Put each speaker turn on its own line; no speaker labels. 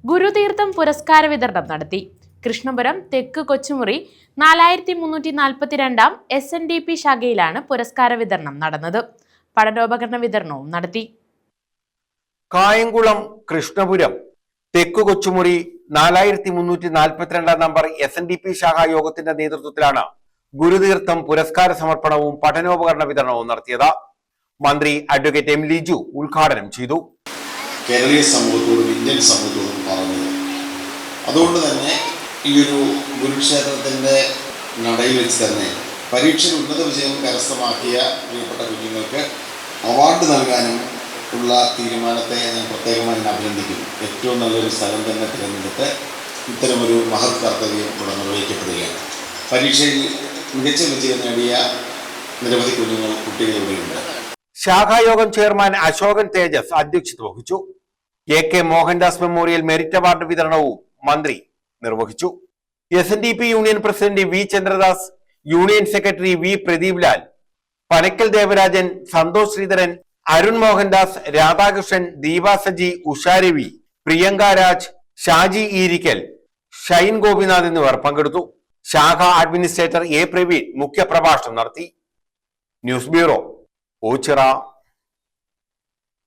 ഗുരുതീർത്ഥം പുരസ്കാര വിതരണം നടത്തി. കൃഷ്ണപുരം തെക്ക് കൊച്ചുമുറി 4342 SNDP ശാഖയിലാണ് പുരസ്കാര വിതരണം നടന്നത്. പഠനോപകരണ വിതരണവും നടത്തി.
കായംകുളം കൃഷ്ണപുരം തെക്ക് കൊച്ചുമുറി 4342 നമ്പർ SNDP ശാഖാ യോഗത്തിന്റെ നേതൃത്വത്തിലാണ് ഗുരുതീർത്ഥം പുരസ്കാര സമർപ്പണവും പഠനോപകരണ വിതരണവും നടത്തിയത്. മന്ത്രി അഡ്വക്കേറ്റ് എം ലിജു ഉദ്ഘാടനം ചെയ്തു.
കേരളീയ സമൂഹത്തോടും ഇന്ത്യൻ സമൂഹത്തോടും പറഞ്ഞത് അതുകൊണ്ട് തന്നെ ഈ ഒരു ഗുരുക്ഷേത്രത്തിൻ്റെ നടയിൽ വെച്ച് തന്നെ പരീക്ഷയിൽ ഉന്നത വിജയം കരസ്ഥമാക്കിയ പ്രിയപ്പെട്ട കുഞ്ഞുങ്ങൾക്ക് അവാർഡ് നൽകാനും ഉള്ള തീരുമാനത്തെ ഞാൻ പ്രത്യേകമായി അഭിനന്ദിക്കുന്നു. ഏറ്റവും നല്ലൊരു സ്ഥലം തന്നെ തിരഞ്ഞെടുത്ത് ഇത്തരമൊരു മഹത് കർത്തവ്യം ഇവിടെ നിർവഹിക്കപ്പെടുകയാണ്. പരീക്ഷയിൽ മികച്ച വിജയം നേടിയ നിരവധി കുട്ടികളിവിടെയുണ്ട്.
ശാഖായോഗം ചെയർമാൻ അശോകൻ തേജസ് അധ്യക്ഷത വഹിച്ചു. AK Mohandas memorial merit award വിതരണവും മന്ത്രി നിർവഹിച്ചു. SNDP union president V Chandradas, union secretary V Pradeep Lal, Panakkal Devarajan, Santhosh Sreedharan, Arun Mohandas, Radhakrishnan, Deepa Saji, Usharavi, Priyanka Raj, Shaji Eerikkal, Shine Gopinath എന്നിവർ പങ്കെടുത്തു. ശാഖ അഡ്മിനിസ്ട്രേറ്റർ A പ്രവീൺ മുഖ്യപ്രഭാഷണം നടത്തി. News bureau, Ochira.